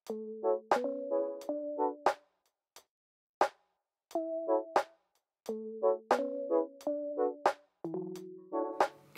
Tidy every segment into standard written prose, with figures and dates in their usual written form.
Good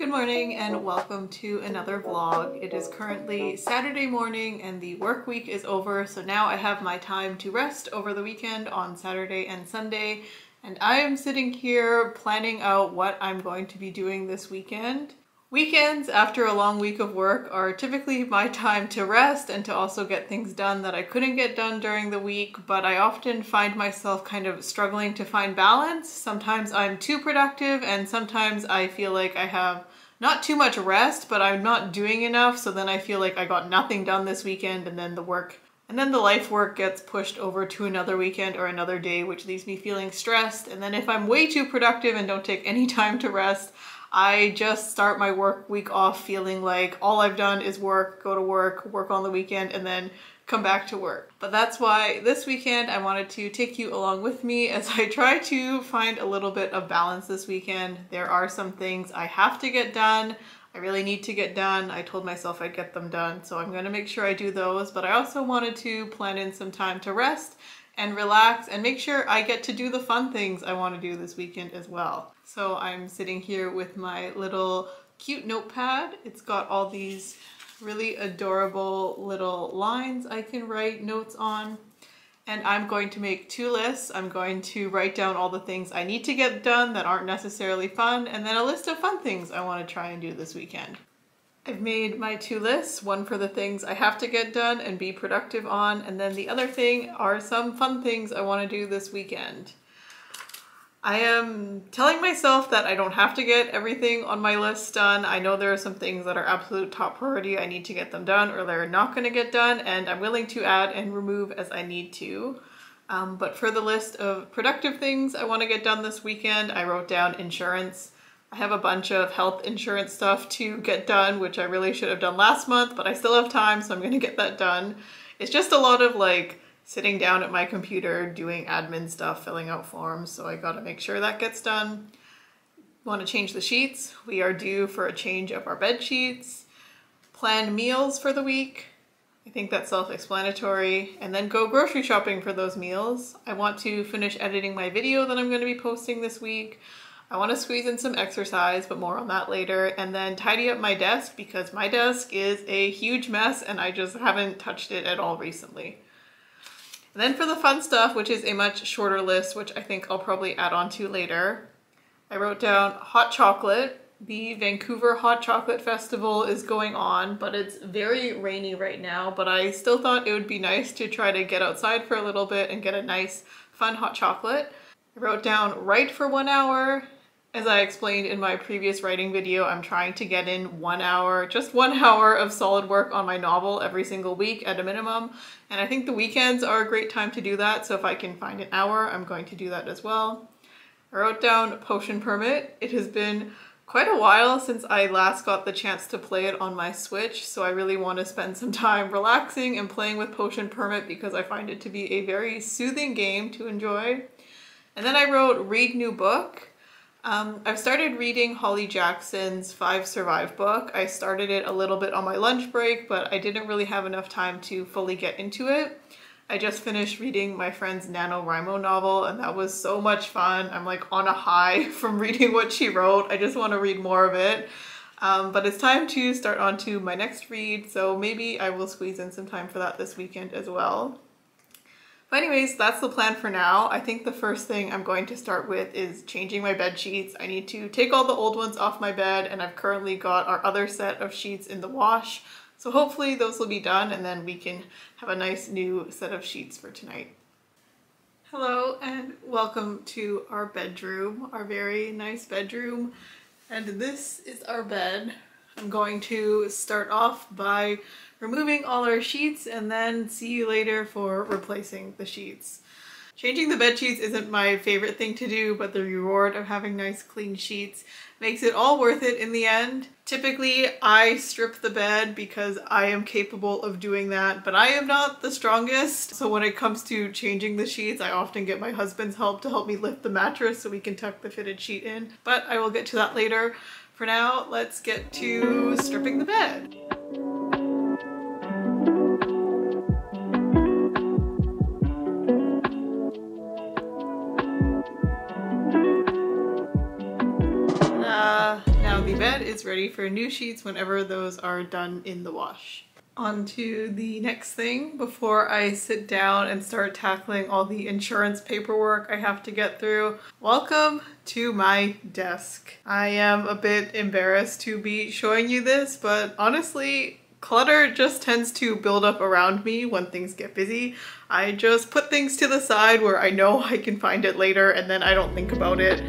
morning and welcome to another vlog. It is currently Saturday morning and the work week is over, so now I have my time to rest over the weekend on Saturday and Sunday, and I am sitting here planning out what I'm going to be doing this weekend. Weekends after a long week of work are typically my time to rest and to also get things done that I couldn't get done during the week, but I often find myself kind of struggling to find balance. Sometimes I'm too productive and sometimes I feel like I have not too much rest, but I'm not doing enough, so then I feel like I got nothing done this weekend, and then the life work gets pushed over to another weekend or another day, which leaves me feeling stressed. And then if I'm way too productive and don't take any time to rest, I just start my work week off feeling like all I've done is work, go to work on the weekend, and then come back to work. But that's why this weekend I wanted to take you along with me as I try to find a little bit of balance this weekend. There are some things I have to get done. I really need to get done. I told myself I'd get them done, so I'm gonna make sure I do those, but I also wanted to plan in some time to rest and relax and make sure I get to do the fun things I want to do this weekend as well. So I'm sitting here with my little cute notepad. It's got all these really adorable little lines I can write notes on. And I'm going to make two lists. I'm going to write down all the things I need to get done that aren't necessarily fun, and then a list of fun things I want to try and do this weekend. I've made my two lists, one for the things I have to get done and be productive on, and then the other thing are some fun things I want to do this weekend. I am telling myself that I don't have to get everything on my list done. I know there are some things that are absolute top priority. I need to get them done or they're not going to get done, and I'm willing to add and remove as I need to. But for the list of productive things I want to get done this weekend, I wrote down insurance. I have a bunch of health insurance stuff to get done, which I really should have done last month, but I still have time, so I'm going to get that done. It's just a lot of like sitting down at my computer, doing admin stuff, filling out forms, so I gotta make sure that gets done. Want to change the sheets. We are due for a change of our bed sheets. Plan meals for the week. I think that's self-explanatory. And then go grocery shopping for those meals. I want to finish editing my video that I'm going to be posting this week. I want to squeeze in some exercise, but more on that later. And then tidy up my desk because my desk is a huge mess and I just haven't touched it at all recently. And then for the fun stuff, which is a much shorter list, which I think I'll probably add on to later, I wrote down hot chocolate. The Vancouver Hot Chocolate Festival is going on, but it's very rainy right now, but I still thought it would be nice to try to get outside for a little bit and get a nice, fun hot chocolate. I wrote down write for 1 hour. As I explained in my previous writing video, I'm trying to get in 1 hour, just 1 hour of solid work on my novel every single week at a minimum. And I think the weekends are a great time to do that. So if I can find an hour, I'm going to do that as well. I wrote down Potion Permit. It has been quite a while since I last got the chance to play it on my Switch. So I really want to spend some time relaxing and playing with Potion Permit because I find it to be a very soothing game to enjoy. And then I wrote read new book. I've started reading Holly Jackson's 5 Survive book. I started it a little bit on my lunch break, but I didn't really have enough time to fully get into it. I just finished reading my friend's NaNoWriMo novel, and that was so much fun. I'm like on a high from reading what she wrote. I just want to read more of it. But it's time to start on to my next read, so maybe I will squeeze in some time for that this weekend as well. But anyways, that's the plan for now. I think the first thing I'm going to start with is changing my bed sheets. I need to take all the old ones off my bed, and I've currently got our other set of sheets in the wash. So hopefully those will be done and then we can have a nice new set of sheets for tonight. Hello and welcome to our bedroom, our very nice bedroom. And this is our bed. I'm going to start off by removing all our sheets and then see you later for replacing the sheets. Changing the bed sheets isn't my favorite thing to do, but the reward of having nice clean sheets makes it all worth it in the end. Typically, I strip the bed because I am capable of doing that, but I am not the strongest. So when it comes to changing the sheets, I often get my husband's help to help me lift the mattress so we can tuck the fitted sheet in. But I will get to that later. For now, let's get to stripping the bed. sheets ready for new sheets whenever those are done in the wash. On to the next thing before I sit down and start tackling all the insurance paperwork I have to get through. Welcome to my desk. I am a bit embarrassed to be showing you this, but honestly, clutter just tends to build up around me when things get busy. I just put things to the side where I know I can find it later and then I don't think about it.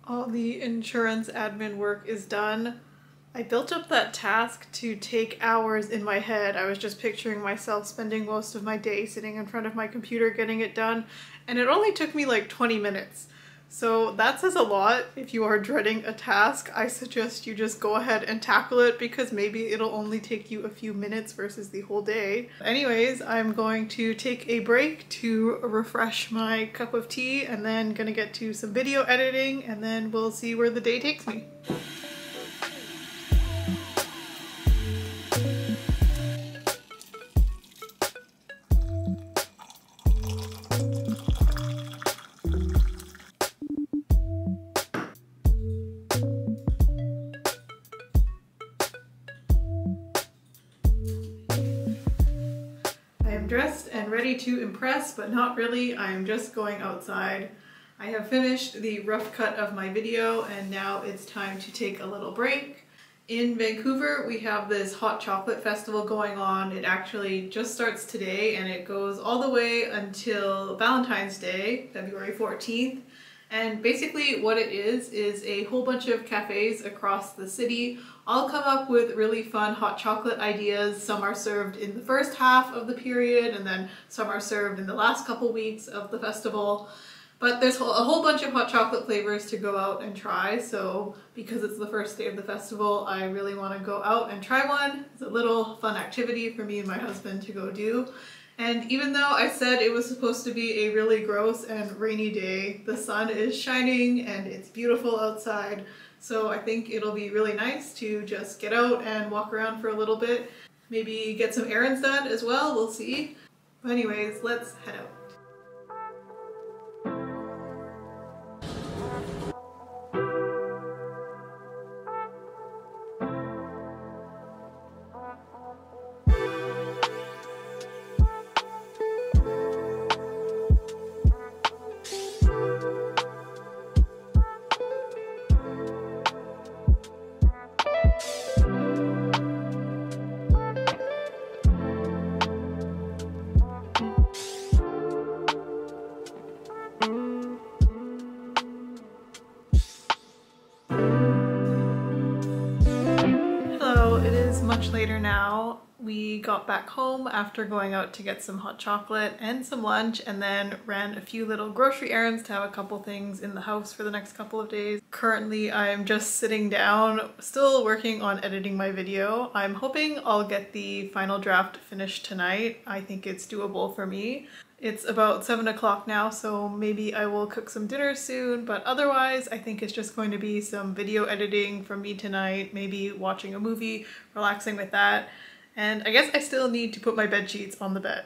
All the insurance admin work is done. I built up that task to take hours in my head. I was just picturing myself spending most of my day sitting in front of my computer getting it done, and it only took me like 20 minutes. So that says a lot. If you are dreading a task, I suggest you just go ahead and tackle it because maybe it'll only take you a few minutes versus the whole day. Anyways, I'm going to take a break to refresh my cup of tea and then gonna get to some video editing and then we'll see where the day takes me. Dressed and ready to impress, but not really. I'm just going outside. I have finished the rough cut of my video and now it's time to take a little break. In Vancouver, we have this hot chocolate festival going on. It actually just starts today and it goes all the way until Valentine's Day, February 14th. And basically what it is a whole bunch of cafes across the city all come up with really fun hot chocolate ideas. Some are served in the first half of the period and then some are served in the last couple weeks of the festival. But there's a whole bunch of hot chocolate flavors to go out and try, so because it's the first day of the festival, I really want to go out and try one. It's a little fun activity for me and my husband to go do. And even though I said it was supposed to be a really gross and rainy day, the sun is shining and it's beautiful outside. So I think it'll be really nice to just get out and walk around for a little bit. Maybe get some errands done as well, we'll see. But anyways, let's head out. We got back home after going out to get some hot chocolate and some lunch, and then ran a few little grocery errands to have a couple things in the house for the next couple of days. Currently, I'm just sitting down, still working on editing my video. I'm hoping I'll get the final draft finished tonight. I think it's doable for me. It's about 7 o'clock now, so maybe I will cook some dinner soon, but otherwise I think it's just going to be some video editing from me tonight, maybe watching a movie, relaxing with that. And I guess I still need to put my bed sheets on the bed.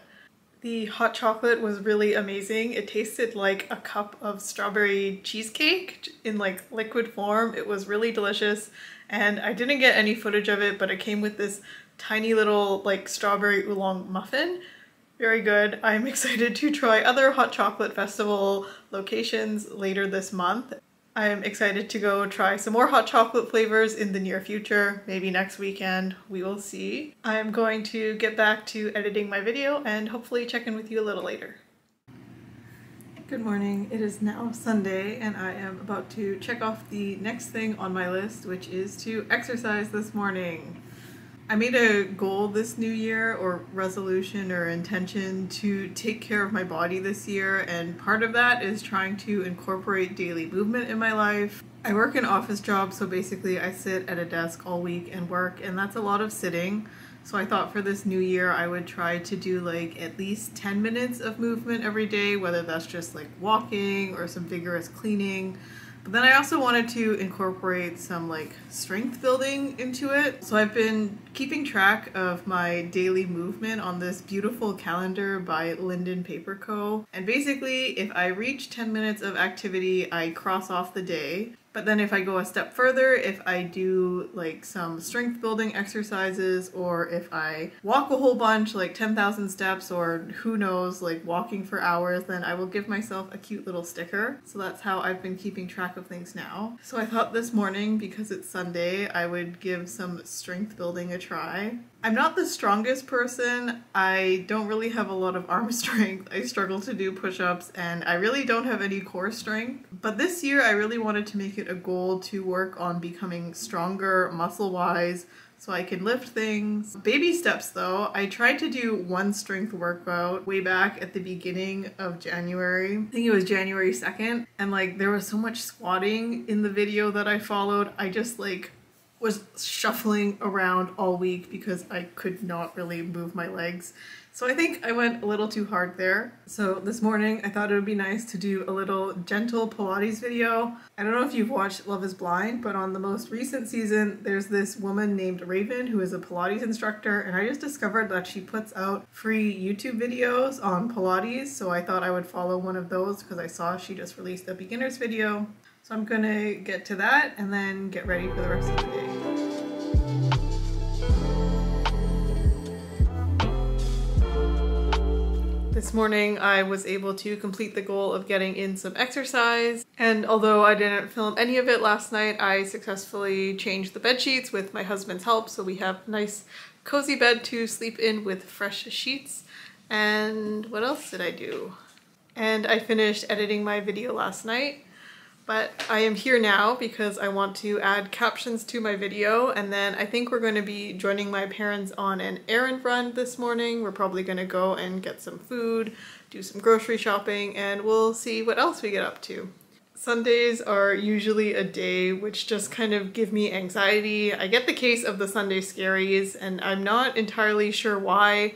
The hot chocolate was really amazing. It tasted like a cup of strawberry cheesecake in like liquid form. It was really delicious, and I didn't get any footage of it, but it came with this tiny little like strawberry oolong muffin. Very good. I'm excited to try other hot chocolate festival locations later this month. I'm excited to go try some more hot chocolate flavors in the near future, maybe next weekend, we will see. I'm going to get back to editing my video and hopefully check in with you a little later. Good morning, it is now Sunday and I am about to check off the next thing on my list, which is to exercise this morning. I made a goal this new year, or resolution or intention, to take care of my body this year, and part of that is trying to incorporate daily movement in my life. I work an office job, so basically I sit at a desk all week and work, and that's a lot of sitting. So I thought for this new year I would try to do like at least 10 minutes of movement every day, whether that's just like walking or some vigorous cleaning. But then I also wanted to incorporate some like strength building into it. So I've been keeping track of my daily movement on this beautiful calendar by Linden Paper Co. And basically if I reach 10 minutes of activity, I cross off the day. But then if I go a step further, if I do like some strength building exercises, or if I walk a whole bunch, like 10,000 steps, or who knows, like walking for hours, then I will give myself a cute little sticker. So that's how I've been keeping track of things now. So I thought this morning, because it's Sunday, I would give some strength building a try. I'm not the strongest person. I don't really have a lot of arm strength. I struggle to do push-ups, and I really don't have any core strength. But this year I really wanted to make it a goal to work on becoming stronger muscle-wise so I can lift things. Baby steps though. I tried to do one strength workout way back at the beginning of January. I think it was January 2nd. And like there was so much squatting in the video that I followed. I just like was shuffling around all week because I could not really move my legs. So I think I went a little too hard there. So this morning I thought it would be nice to do a little gentle Pilates video. I don't know if you've watched Love is Blind, but on the most recent season there's this woman named Raven who is a Pilates instructor, and I just discovered that she puts out free YouTube videos on Pilates, so I thought I would follow one of those because I saw she just released a beginner's video. So I'm gonna get to that and then get ready for the rest of the day. This morning I was able to complete the goal of getting in some exercise, and although I didn't film any of it last night, I successfully changed the bed sheets with my husband's help, so we have a nice cozy bed to sleep in with fresh sheets. And what else did I do? And I finished editing my video last night. But I am here now because I want to add captions to my video, and then I think we're going to be joining my parents on an errand run this morning. We're probably going to go and get some food, do some grocery shopping, and we'll see what else we get up to. Sundays are usually a day which just kind of give me anxiety. I get the case of the Sunday scaries, and I'm not entirely sure why.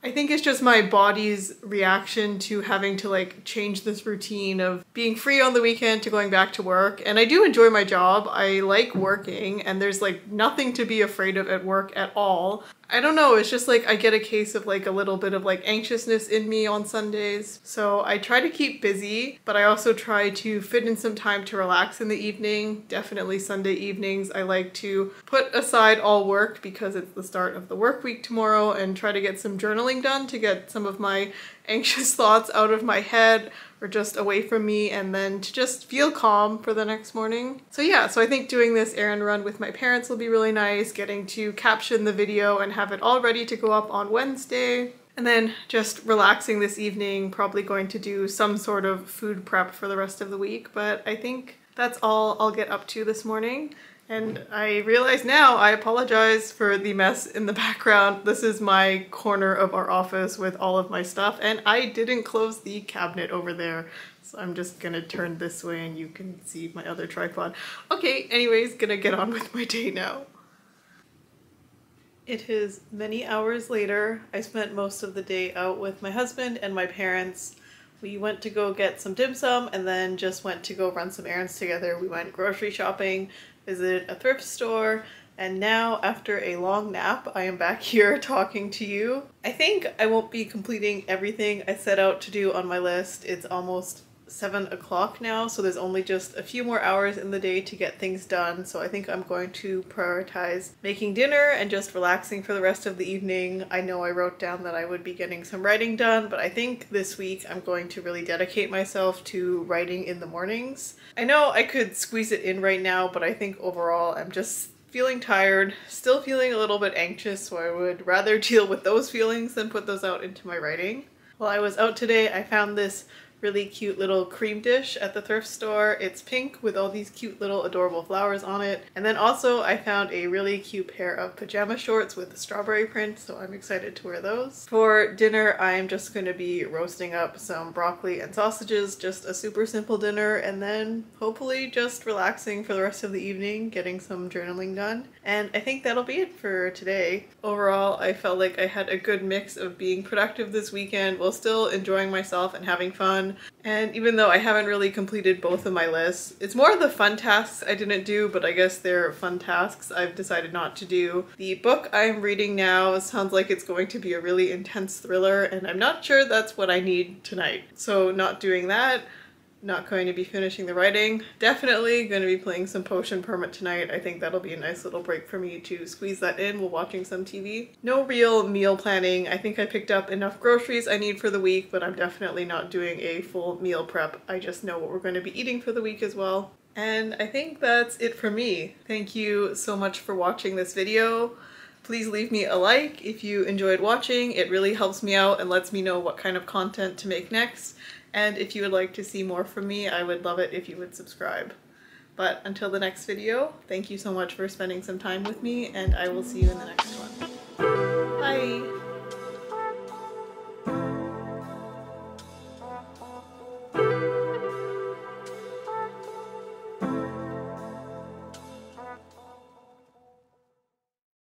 I think it's just my body's reaction to having to like change this routine of being free on the weekend to going back to work. And I do enjoy my job. I like working, and there's like nothing to be afraid of at work at all. I don't know, it's just like I get a case of like a little bit of like anxiousness in me on Sundays. So I try to keep busy, but I also try to fit in some time to relax in the evening. Definitely Sunday evenings I like to put aside all work because it's the start of the work week tomorrow, and try to get some journaling done to get some of my anxious thoughts out of my head or just away from me, and then to just feel calm for the next morning. So yeah, so I think doing this errand run with my parents will be really nice, getting to caption the video and have it all ready to go up on Wednesday. And then just relaxing this evening, probably going to do some sort of food prep for the rest of the week, but I think that's all I'll get up to this morning. And I realize now, I apologize for the mess in the background. This is my corner of our office with all of my stuff, and I didn't close the cabinet over there. So I'm just gonna turn this way and you can see my other tripod. Okay, anyways, gonna get on with my day now. It is many hours later. I spent most of the day out with my husband and my parents. We went to go get some dim sum and then just went to go run some errands together. We went grocery shopping, visited a thrift store, and now after a long nap, I am back here talking to you. I think I won't be completing everything I set out to do on my list. It's almost 7 o'clock now, so there's only just a few more hours in the day to get things done. So I think I'm going to prioritize making dinner and just relaxing for the rest of the evening. I know I wrote down that I would be getting some writing done, but I think this week I'm going to really dedicate myself to writing in the mornings. I know I could squeeze it in right now, but I think overall I'm just feeling tired, still feeling a little bit anxious, so I would rather deal with those feelings than put those out into my writing. While I was out today, I found this really cute little cream dish at the thrift store. It's pink with all these cute little adorable flowers on it. And then also I found a really cute pair of pajama shorts with a strawberry print, so I'm excited to wear those. For dinner, I'm just going to be roasting up some broccoli and sausages, just a super simple dinner, and then hopefully just relaxing for the rest of the evening, getting some journaling done. And I think that'll be it for today. Overall, I felt like I had a good mix of being productive this weekend while still enjoying myself and having fun. And even though I haven't really completed both of my lists, it's more of the fun tasks I didn't do, but I guess they're fun tasks I've decided not to do. The book I'm reading now sounds like it's going to be a really intense thriller, and I'm not sure that's what I need tonight. So not doing that. Not going to be finishing the writing. Definitely going to be playing some Potion Permit tonight. I think that'll be a nice little break for me to squeeze that in while watching some TV. No real meal planning. I think I picked up enough groceries I need for the week, but I'm definitely not doing a full meal prep. I just know what we're going to be eating for the week as well. And I think that's it for me. Thank you so much for watching this video. Please leave me a like if you enjoyed watching. It really helps me out and lets me know what kind of content to make next. And if you would like to see more from me, I would love it if you would subscribe. But until the next video, thank you so much for spending some time with me, and I will see you in the next one. Bye!